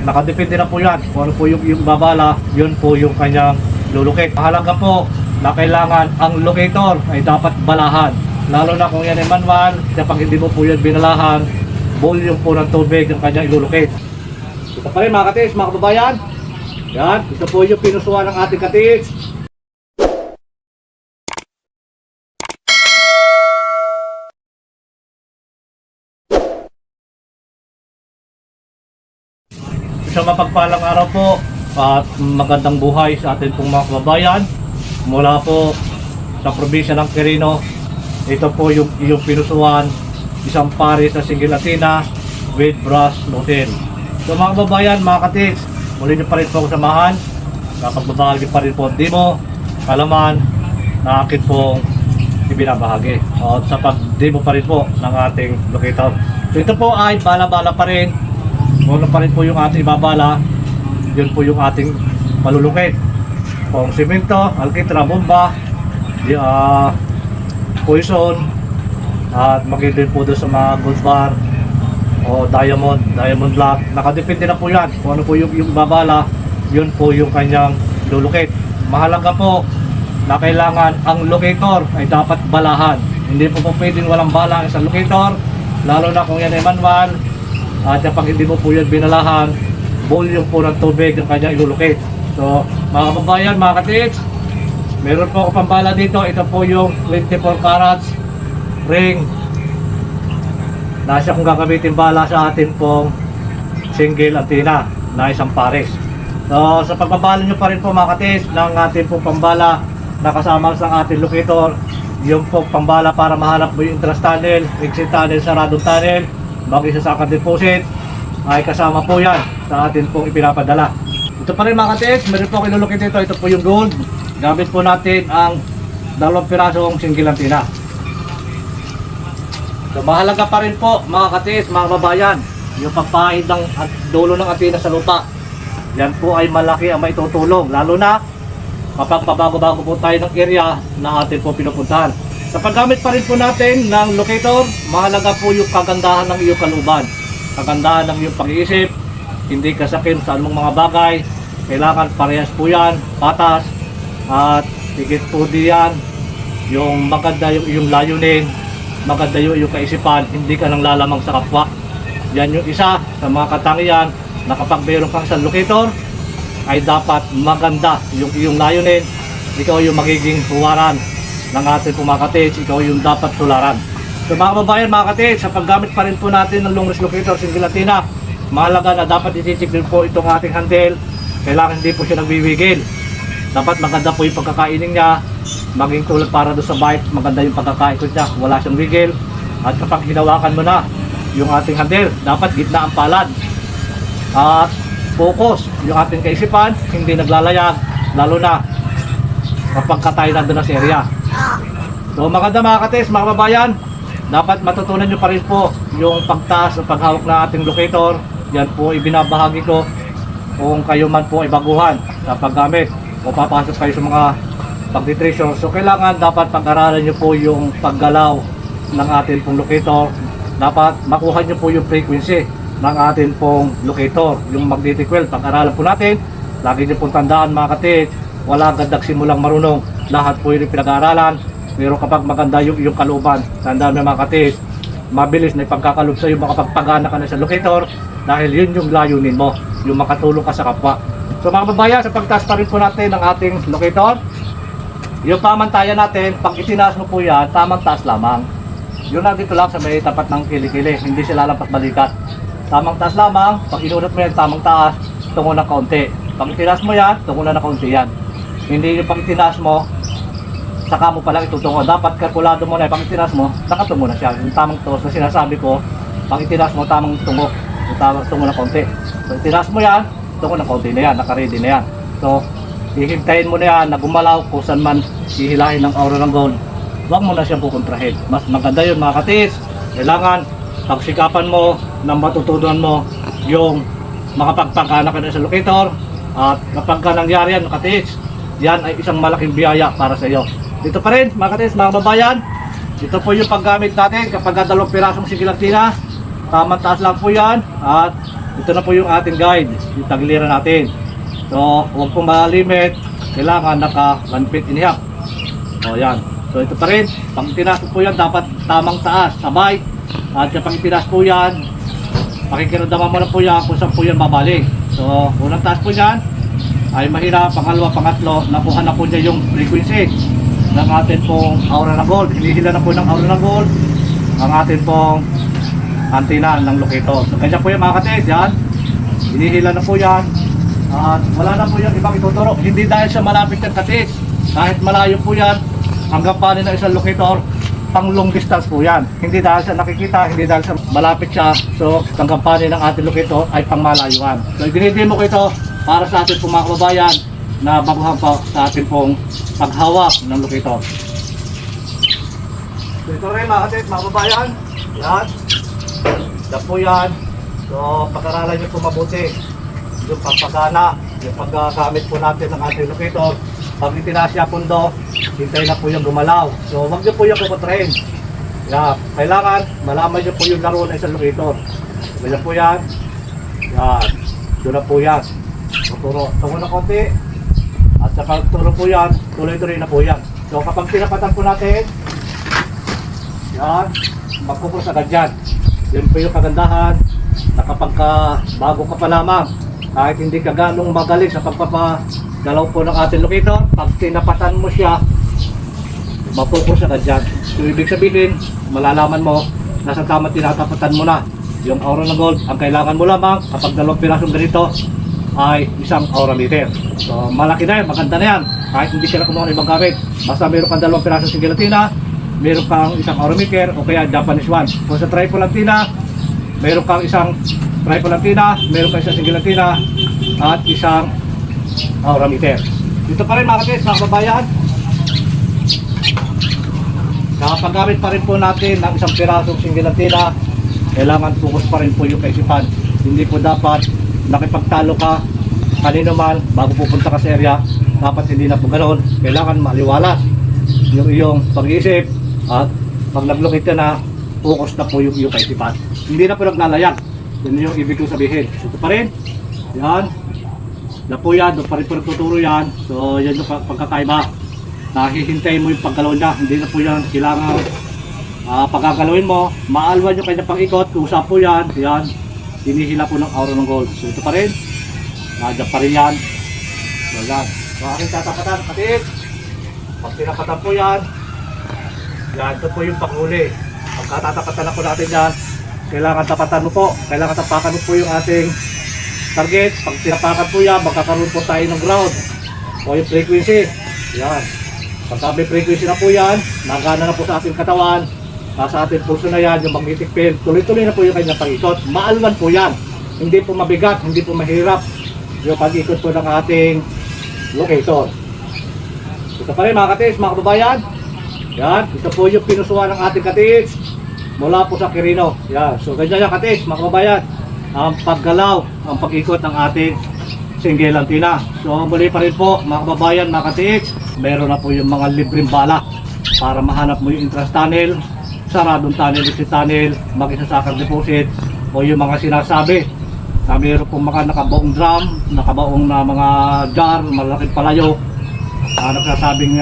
Nakadepende na po yan. Kung ano po yung babala, yun po yung kanyang lulukit. Mahalaga po na kailangan ang locator ay dapat balahan. Lalo na kung yan ay manual, kapag hindi mo po yan binalahan, volume po ng tubig ang kanyang ilulukit. Ito pa rin mga katis, mga kababayan. Yan, ito po yung pinusuan ng ating katis. Isang mapagpalang araw po at magandang buhay sa atin pong mga kababayan mula po sa probinsya ng Quirino. Ito po yung pinusuan, isang pares na single antenna with brass nozzle. So mga kababayan, mga katis, muli niyo pa rin po ako samahan. Kapagbabahagi pa rin po ang demo, kalaman na akin pong ibinabahagi. At sa pag-demo pa rin po ng ating locator. So ito po ay bala-bala pa rin. Kung pa rin po yung ating ibabala, yun po yung ating malulukit. Kung simento, alkitra, bomba, poison, at magiging po doon sa mga gold bar o diamond black. Nakadepende na po yan. Kung ano po yung ibabala, yun po yung kanyang lulukit. Mahalaga po na kailangan ang locator ay dapat balahan. Hindi po pwedeng walang bala sa locator, lalo na kung yan ay manual. At kapag hindi mo po yan binalahan, volume po ng tubig ang kanyang ilulukit. So mga kababayan, mga katits, meron po ako pambala dito. Ito po yung 24 carats ring na siya kung gagamitin bala sa atin pong single antenna na isang pares. So sa pagbabala nyo pa rin po mga katits ng ating pong pambala na kasama sa ating locator, yung pong pambala para mahanap mo yung entrance tunnel, exit tunnel, saradong tunnel, bagay sa second deposit ay kasama po yan sa atin pong ipinapadala. Ito pa rin mga katis, meron po kinulukit ito. Ito po yung gold. Gamit po natin ang 2 pirasong single antenna. So mahalaga pa rin po mga katis, mga babayan, yung pagpahid ng dulo ng antenna sa lupa. Yan po ay malaki ang maitutulong, lalo na kapag pabago-bago po tayo ng area na atin po pinupuntahan. Sa paggamit pa rin po natin ng locator, mahalaga po yung kagandahan ng iyong kaluban. Kagandahan ng iyong pag-iisip, hindi kasakin sa anumang mga bagay. Kailangan parehas po yan, patas, at higit po diyan, yung maganda yung iyong layunin, maganda yung iyong kaisipan, hindi ka nang lalamang sa kapwa. Yan yung isa sa mga katangian na kapag mayroon kang isang locator, ay dapat maganda yung iyong layunin, ikaw yung magiging huwaran ng ating pumakatits, ikaw yung dapat tularan. So mga kababayan, mga katits, sa paggamit pa rin po natin ng long range locator single antenna, mahalaga na dapat isichik din po itong ating handle. Kailangan hindi po siya nagwiwigil. Dapat maganda po yung pagkakainin niya, maging tulad para doon sa bike, maganda yung pagkakaikot niya, wala siyang wigil. At kapag hinawakan mo na yung ating handle, dapat gitna ang palad. At focus yung ating kaisipan, hindi naglalayag, lalo na kapag tayo nandun na sa area. So maganda mga katis, mga kababayan, dapat matutunan nyo pa rin po yung pagtaas at paghawak na ating locator. Yan po ibinabahagi ko kung kayo man po ay baguhan sa paggamit o papasok kayo sa mga pagtitreasure. So kailangan dapat pag-aralan nyo po yung paggalaw ng ating pong locator. Dapat makuha nyo po yung frequency ng ating pong locator, yung magnetic well. Pag-aralan po natin, lagi nyo pong tandaan mga katis, wala gadag simulang marunong, lahat po yung pinag-aaralan. Pero kapag maganda yung kalooban, tandaan mo mga katis, mabilis na ipagkakalob sa iyo makapagpagana ka na sa locator dahil yun yung layunin mo, yung makatulong ka sa kapwa. So mga babayan, sa pagtaas pa rin po natin ng ating locator, yung pamantayan natin, pag itinaas mo po yan, tamang taas lamang. Yun lang dito lang sa may tapat ng kilikili, hindi sila lampas balikat. Tamang taas lamang, pag inunot mo yan, tamang taas, tungo na kaunti. Pag itinaas mo yan, tungo na kaunti yan. Hindi yung pag itinaas mo, saka mo palang itutungo. Dapat kalkulado mo na, pag itinaas mo, nakatungo na siya. Yung tamang tos na sinasabi ko, pag itinaas mo, tamang tungo. Yung tamang tungo na kaunti. So itinaas mo yan, tungo na kaunti na yan, naka-ready na yan. So, hihintayin mo na yan na gumalaw kung saan man hihilahin ng aura ng gold. Huwag mo na siyang pukontrahin. Mas maganda yun mga katis. Kailangan pagsikapan mo na matutunan mo yung makapagpagana ka na sa locator. At kapag ka nangyari yan mga katis, yan ay isang malaking biyaya para sa iyo. Dito pa rin mga katis, mga babayan, ito po yung paggamit natin kapag 2 pirasong single antenna. Tamang taas lang po yan at ito na po yung ating guide, yung tagiliran natin. So, huwag pong malimit, kailangan naka 1 feet and a half. O yan. So ito pa rin, pang tinaas po yan, dapat tamang taas, sabay. At kapag tinaas po yan, pakikiramdaman mo na po yan kung saan po yan babalik. So, unang taas po yan ay mahina, pangalawa, pangatlo, nakuha na po niya yung frequency ng atin pong aura ng gold. Hinihila na po ng aura ng gold ang atin pong antenna ng locator. So kanya po yan mga katis, yan. Hinihila na po yan. At wala na po yung ibang ituturo. Hindi dahil sa malapit ng katis, kahit malayo po yan, hanggang panin ng isang locator, pang long distance po yan. Hindi dahil sa nakikita, hindi dahil sa malapit siya. So, hanggang panin ng ating locator ay pang malayuan. So, dinidemo ko ito para sa ating pong mga kababayan na baguhan pa sa ating pong paghawak ng locator. So, ito rin mga katit, mga kababayan. Yan. Yan po yan. So, pag-aralan nyo po mabuti. Yung pagpagana, yung paggamit po natin ng ating locator. Pag itinaas niya pundo, hintay na po yung gumalaw. So, wag niyo po yung kukontrahin. Yeah, kailangan malaman niyo po yung laro ng isang locator. Ganyan po yan. Yan. Doon na po yan. Tuturo. Tungo na konti. At saka tuturo po yan. Tuloy-tuloy na po yan. So, kapag pinapatan po natin, yan, magpupros agad yan. Yan po yung kagandahan na kapag bago ka pa lamang, kahit hindi ka ganong magaling sa pagpapagalaw po ng ating locator, pag tinapatan mo siya, mapupros agad yan. So, ibig sabihin, malalaman mo, nasa tama tinatapatan mo na yung aura ng gold. Ang kailangan mo lamang, kapag 2 pirasong ganito, ay 1 aura meter. So, malaki na yan, maganda na yan. Kahit hindi ka na kumuha ng ibang gamit. Basta meron kang 2 pirasong singilatina, meron kang 1 aura meter, o kaya Japanese one. So, sa triple antenna, meron kang 1 triple antenna, meron kang 1 single antenna, at 1 aura meter. Dito pa rin mga katis, mga kababayan. Nakapaggamit pa rin po natin ng 1 pirasong single antenna, kailangan focus pa rin po yung kaisipan. Hindi po dapat nakipagtalo ka kanino man bago pupunta ka sa area. Dapat hindi na po ganoon. Kailangan maliwalas yung iyong pag-iisip, at pag nag-locate ka na, focus na po yung iyong kaisipan. Hindi na po naglalayag. Yun yung ibig kong sabihin. Ito pa rin. Yan. Na po yan. Doon pa rin po nagtuturo yan. So yan yung pagkakaiba. Nahihintay mo yung paggalaw niya. Hindi na po yan kailangan pagkagalawin mo. Maalwan yung kanyang pang-ikot. Usap po yan. Yan. Hinihila po ng aura ng gold. So ito pa rin. Nandiyan pa rin yan. So yan. So aking tatapatan. Kapit. Pag tinapatan po yan. Yan. Ito po yung panghuli. Pagkatatapatan na po natin yan, kailangan tapatan mo po. Kailangan tapakan mo po yung ating target. Pag tinapakan po yan, magkakaroon po tayo ng ground o yung frequency. Yan. Pagka may frequency na po yan, nagana na po sa ating katawan, sa ating puso na yan, yung magnetic field, tuloy-tuloy na po yung kanyang pag-ikot. Maalwan po yan. Hindi po mabigat, hindi po mahirap yung pag-ikot po ng ating locator. Ito pa rin mga katis, mga kababayan. Yan, ito po yung pinusuan ng ating katis mula po sa Quirino. Yan, so ganyan yung katis, mga kababayan. Ang paggalaw, ang pag-ikot ng ating single antenna. So muli pa rin po mga kababayan, mga katis, meron na po yung mga libreng bala para mahanap mo yung entrance tunnel, saradong tunnel, exit tunnel, mag-isasakang deposit, o yung mga sinasabi na meron pong mga nakabaong drum, nakabaong na mga jar, malaking palayo, nagsasabing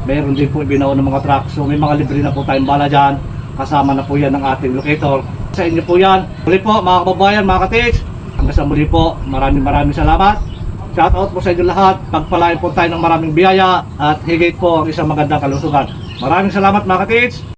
meron din po ibinaon ng mga truck. So may mga libre na po tayong bala dyan. Kasama na po yan ng ating locator. Sa inyo po yan. Muli po mga kababayan, mga katis. Hanggang sa muli po, maraming salamat. Shout out po sa inyo lahat. Pagpalain po tayo ng maraming biyaya at higit po ang isang magandang kalusugan. Maraming salamat mga katis.